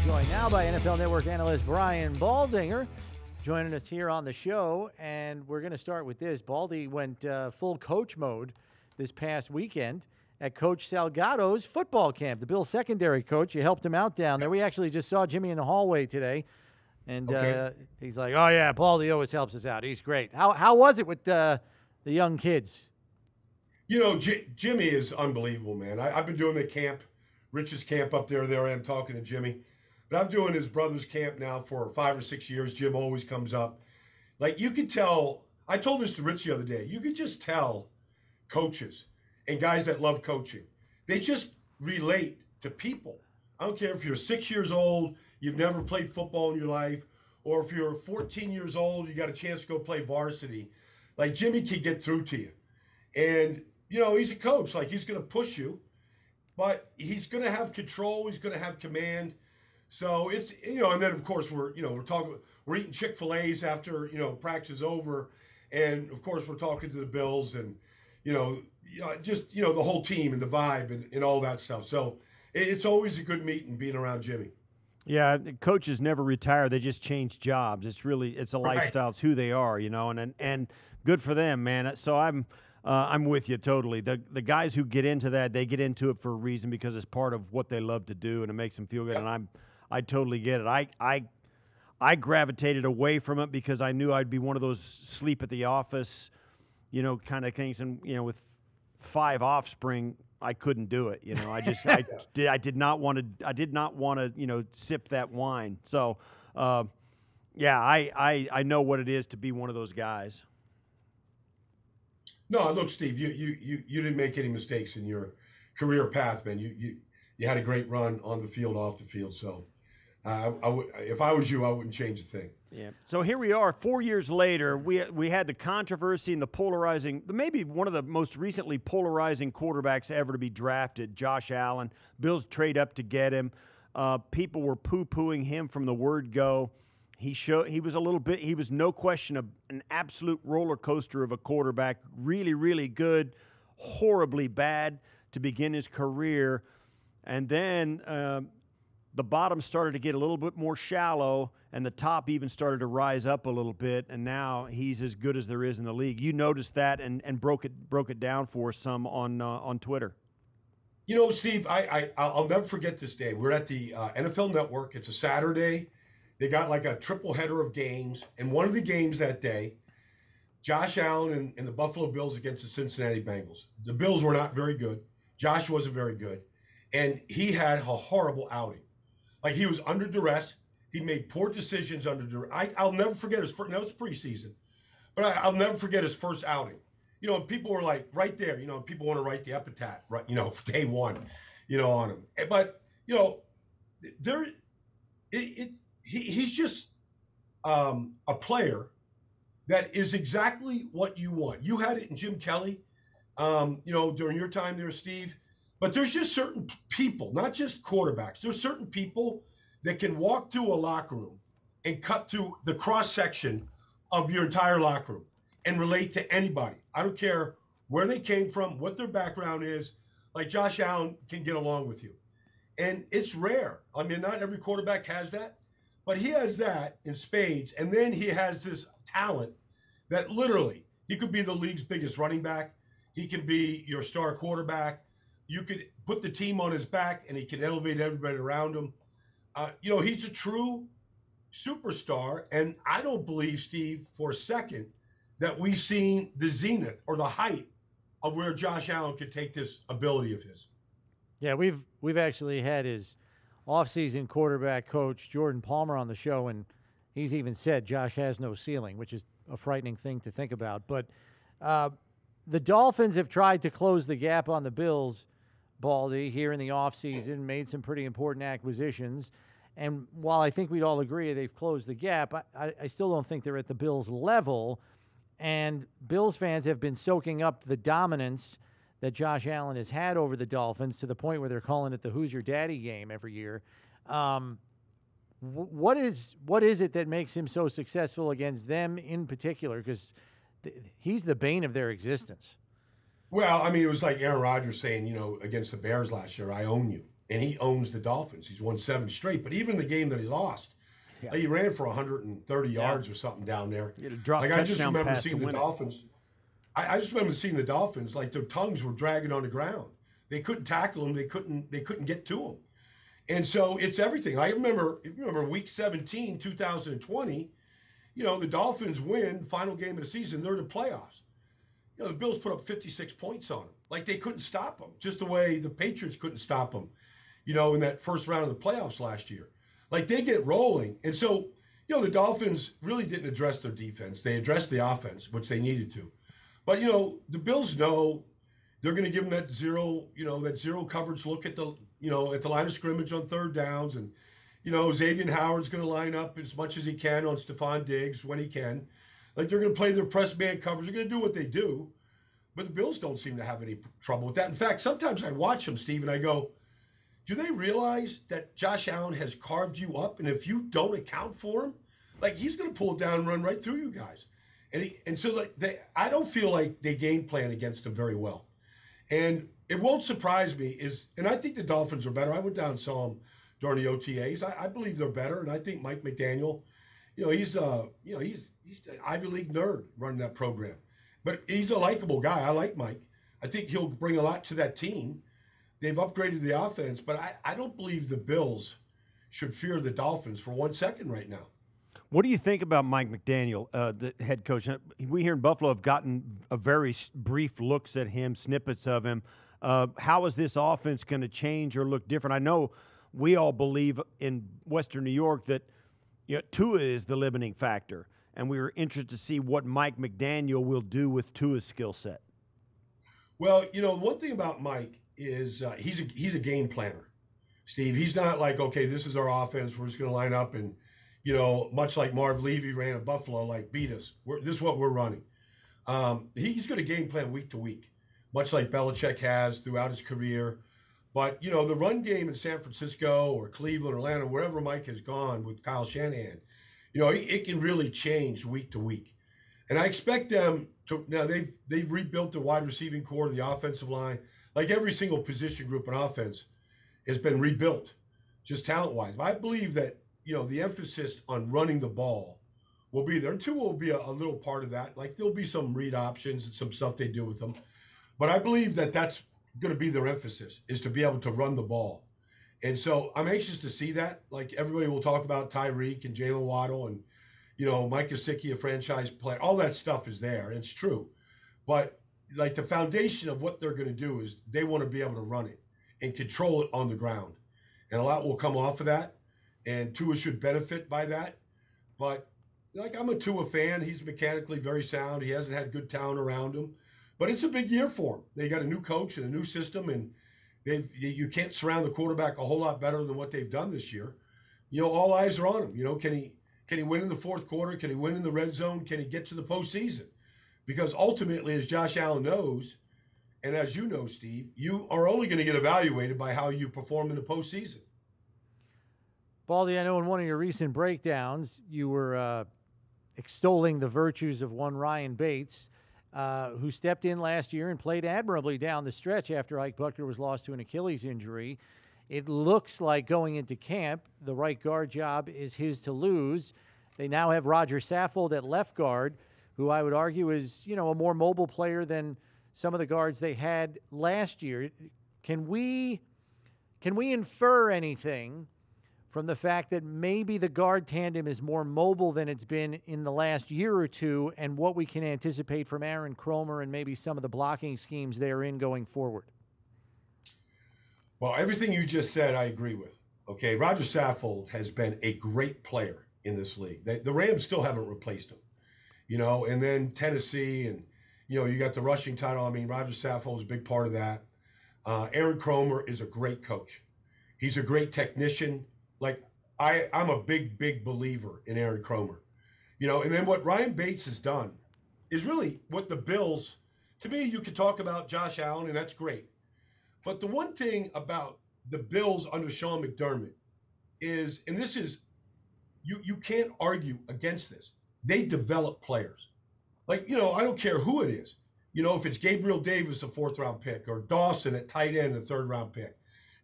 Joined now by NFL Network analyst Brian Baldinger, joining us here on the show. And we're going to start with this. Baldy went full coach mode this past weekend at Coach Salgado's football camp, the Bills secondary coach. You helped him out down there. We actually just saw Jimmy in the hallway today. And he's like, oh, yeah, Baldy always helps us out. He's great. How was it with the young kids? You know, Jimmy is unbelievable, man. I've been doing the camp, Rich's camp up there. There I am talking to Jimmy. But I'm doing his brother's camp now for 5 or 6 years. Jim always comes up. Like, you could tell, I told this to Rich the other day, you could just tell coaches and guys that love coaching, they just relate to people. I don't care if you're 6 years old, you've never played football in your life, or if you're 14 years old, you got a chance to go play varsity. Like, Jimmy can get through to you. And, you know, he's a coach. Like, he's going to push you, but he's going to have control. He's going to have command. So it's, you know, and then of course we're eating Chick-fil-A's after, practice is over. And of course we're talking to the Bills and, just, the whole team and the vibe and all that stuff. So it's always a good meeting being around Jimmy. Yeah, coaches never retire. They just change jobs. It's a lifestyle. Right. It's who they are, and good for them, man. So I'm with you totally. The guys who get into that, they get into it for a reason because it's part of what they love to do and it makes them feel good. Yep. And I totally get it. I gravitated away from it because I knew I'd be one of those sleep at the office, kind of things. And with 5 offspring, I couldn't do it. I did not want to sip that wine. So I know what it is to be one of those guys. No, look, Steve, you didn't make any mistakes in your career path, man. You had a great run on the field, off the field. So if I was you, I wouldn't change a thing. Yeah. So here we are 4 years later. We had the controversy and the polarizing, maybe one of the most recently polarizing quarterbacks ever to be drafted, Josh Allen. Bills trade up to get him. People were poo-pooing him from the word go. He was no question an absolute roller coaster of a quarterback. Really, really good, horribly bad to begin his career. And then the bottom started to get a little bit more shallow, and the top even started to rise up a little bit, and now he's as good as there is in the league. You noticed that and broke it down for us some on Twitter. Steve, I'll never forget this day. We're at the NFL Network. It's a Saturday. They got like a triple header of games, and one of the games that day, Josh Allen and the Buffalo Bills against the Cincinnati Bengals. The Bills were not very good. Josh wasn't very good, and he had a horrible outing. Like, he was under duress. He made poor decisions under duress. I'll never forget his first. Now it's preseason, but I'll never forget his first outing. People were like right there. People want to write the epitaph, right? For day one, on him. But he's just a player that is exactly what you want. You had it in Jim Kelly, during your time there, Steve. But there's just certain people, not just quarterbacks. There's certain people that can walk through a locker room and cut through the cross-section of your entire locker room and relate to anybody. I don't care where they came from, what their background is. Like, Josh Allen can get along with you. And it's rare. I mean, not every quarterback has that. But he has that in spades, and then he has this talent that literally he could be the league's biggest running back. He can be your star quarterback. You could put the team on his back, and he can elevate everybody around him. He's a true superstar, and I don't believe, Steve, for a second that we've seen the zenith or the height of where Josh Allen could take this ability of his. Yeah, we've actually had his offseason quarterback coach, Jordan Palmer, on the show, and he's even said Josh has no ceiling, which is a frightening thing to think about. But the Dolphins have tried to close the gap on the Bills, Baldy, here in the offseason, made some pretty important acquisitions. And while I think we'd all agree they've closed the gap, I still don't think they're at the Bills' level. And Bills fans have been soaking up the dominance that Josh Allen has had over the Dolphins to the point where they're calling it the Who's Your Daddy game every year. What is it that makes him so successful against them in particular? Because he's the bane of their existence. Well, I mean, it was like Aaron Rodgers saying, against the Bears last year, I own you. and he owns the Dolphins. He's won 7 straight. But even the game that he lost, he ran for 130 yards or something down there. Like I just remember seeing the Dolphins. I just remember seeing the Dolphins, like their tongues were dragging on the ground. They couldn't tackle them. They couldn't get to them. And so it's everything. I remember week 17, 2020, the Dolphins win, final game of the season, they're in the playoffs. The Bills put up 56 points on them. Like they couldn't stop them, just the way the Patriots couldn't stop them, in that first round of the playoffs last year. Like they get rolling. And so, the Dolphins really didn't address their defense. They addressed the offense, which they needed to. But, the Bills know they're going to give them that zero coverage look at the line of scrimmage on third downs. And, Xavier Howard's going to line up as much as he can on Stephon Diggs when he can. Like they're going to play their press man coverage. They're going to do what they do. But the Bills don't seem to have any trouble with that. In fact, sometimes I watch them, Steve, and I go, do they realize that Josh Allen has carved you up? And if you don't account for him, like he's going to pull it down and run right through you guys. And so I don't feel like they game plan against him very well. And it won't surprise me and I think the Dolphins are better. I went down and saw them during the OTAs. I believe they're better. And I think Mike McDaniel, he's an Ivy League nerd running that program. But he's a likable guy. I like Mike. I think he'll bring a lot to that team. They've upgraded the offense, but I don't believe the Bills should fear the Dolphins for 1 second right now. What do you think about Mike McDaniel, the head coach? We here in Buffalo have gotten a very brief looks at him, snippets of him. How is this offense going to change or look different? I know we all believe in Western New York that Tua is the limiting factor, and we were interested to see what Mike McDaniel will do with Tua's skill set. Well, one thing about Mike is he's a game planner, Steve. He's not like, okay, this is our offense. We're just going to line up and, much like Marv Levy ran at Buffalo, like beat us. This is what we're running. He's going to game plan week to week, much like Belichick has throughout his career. But, the run game in San Francisco or Cleveland or Atlanta, wherever Mike has gone with Kyle Shanahan, it can really change week to week. And I expect them to – now they've rebuilt the wide receiving core, the offensive line. Like every single position group in offense has been rebuilt, just talent-wise. But I believe that, the emphasis on running the ball will be there. And Tua will be a little part of that. Like there'll be some read options and some stuff they do with them. But I believe that that's going to be their emphasis, is to be able to run the ball. And so I'm anxious to see that. Like everybody will talk about Tyreek and Jalen Waddle and, Mike Gesicki, a franchise player. All that stuff is there. It's true. But like the foundation of what they're going to do is they want to be able to run it and control it on the ground. And a lot will come off of that. And Tua should benefit by that. But like I'm a Tua fan. He's mechanically very sound. He hasn't had good talent around him. But it's a big year for him. They got a new coach and a new system, and you can't surround the quarterback a whole lot better than what they've done this year. All eyes are on him. Can he win in the fourth quarter? Can he win in the red zone? Can he get to the postseason? Because ultimately, as Josh Allen knows, and as you know, Steve, you are only going to get evaluated by how you perform in the postseason. Baldy, I know in one of your recent breakdowns, you were extolling the virtues of one Ryan Bates, who stepped in last year and played admirably down the stretch after Ike Butker was lost to an Achilles injury. It looks like going into camp, the right guard job is his to lose. They now have Roger Saffold at left guard, who I would argue is, a more mobile player than some of the guards they had last year. Can we infer anything from the fact that maybe the guard tandem is more mobile than it's been in the last year or two, and what we can anticipate from Aaron Kromer and maybe some of the blocking schemes they're in going forward? Well, everything you just said, I agree with. Okay, Roger Saffold has been a great player in this league. The Rams still haven't replaced him, and then Tennessee and, you got the rushing title. I mean, Roger Saffold is a big part of that. Aaron Kromer is a great coach. He's a great technician. Like, I'm a big, big believer in Aaron Kromer. And then what Ryan Bates has done is really what the Bills, to me, you could talk about Josh Allen, and that's great. But the one thing about the Bills under Sean McDermott is, and this is, you can't argue against this, they develop players. Like, I don't care who it is. If it's Gabriel Davis, a 4th-round pick, or Dawson at tight end, a 3rd-round pick.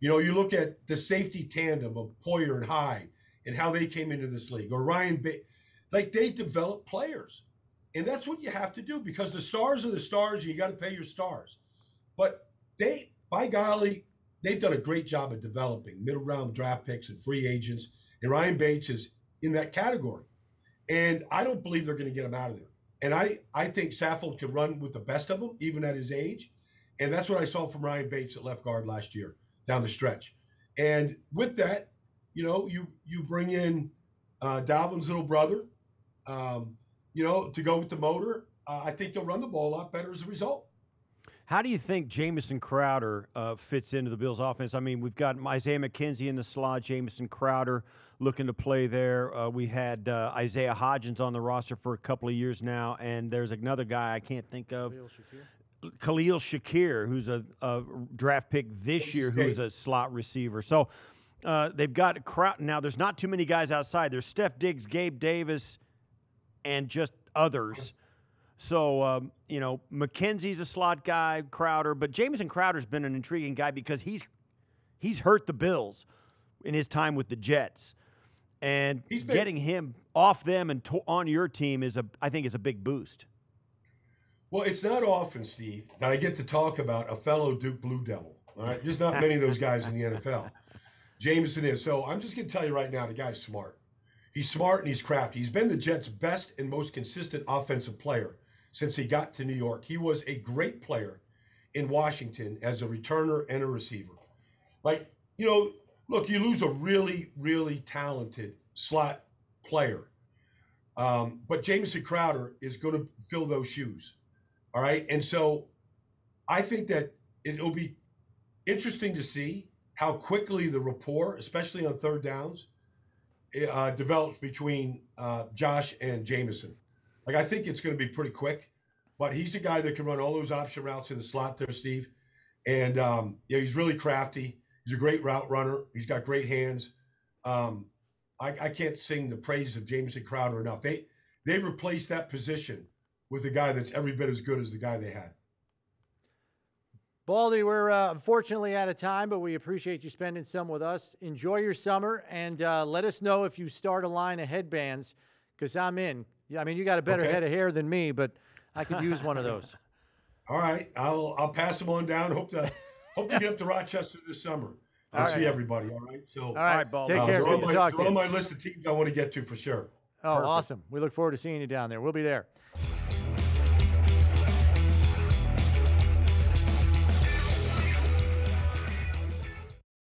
You know, you look at the safety tandem of Poyer and Hyde and how they came into this league, or like they develop players. And that's what you have to do, because the stars are the stars and you got to pay your stars. But by golly, they've done a great job of developing middle round draft picks and free agents. And Ryan Bates is in that category. And I don't believe they're going to get him out of there. And I think Saffold can run with the best of them, even at his age. And that's what I saw from Ryan Bates at left guard last year down the stretch. And with that, you know, you bring in Dalvin's little brother, you know, to go with the motor. I think they'll run the ball a lot better as a result. How do you think Jamison Crowder fits into the Bills' offense? I mean, we've got Isaiah McKenzie in the slot, Jamison Crowder looking to play there. We had Isaiah Hodgins on the roster for a couple of years now, and there's another guy I can't think of. Khalil Shakir, who's a draft pick this year, who's a slot receiver. So they've got a crowd. Now, there's not too many guys outside. There's Steph Diggs, Gabe Davis, and just others. So, you know, McKenzie's a slot guy, Crowder. But Jamison Crowder's been an intriguing guy because he's hurt the Bills in his time with the Jets. And getting him off them and on your team I think is a big boost. Well, it's not often, Steve, that I get to talk about a fellow Duke Blue Devil. All right, there's not many of those guys in the NFL. Jamison is. So I'm just going to tell you right now, the guy's smart. He's smart and he's crafty. He's been the Jets' best and most consistent offensive player since he got to New York. He was a great player in Washington as a returner and a receiver. Like, you know, look, you lose a really, really talented slot player. But Jamison Crowder is going to fill those shoes. All right. And so I think that it'll be interesting to see how quickly the rapport, especially on third downs, develops between Josh and Jamison. Like, I think it's going to be pretty quick, but he's a guy that can run all those option routes in the slot there, Steve. And, yeah, he's really crafty. He's a great route runner. He's got great hands. I can't sing the praise of Jamison Crowder enough. They replaced that position with a guy that's every bit as good as the guy they had. Baldy, we're unfortunately out of time, but we appreciate you spending some with us. Enjoy your summer, and let us know if you start a line of headbands, because I'm in. Yeah, I mean, you got a better head of hair than me, but I could use one of those. All right, I'll pass them on down. Hope to get up to Rochester this summer and see everybody. All right, so all right, Baldy. Take care. They're on my list of teams I want to get to for sure. Oh, perfect. Awesome. We look forward to seeing you down there. We'll be there.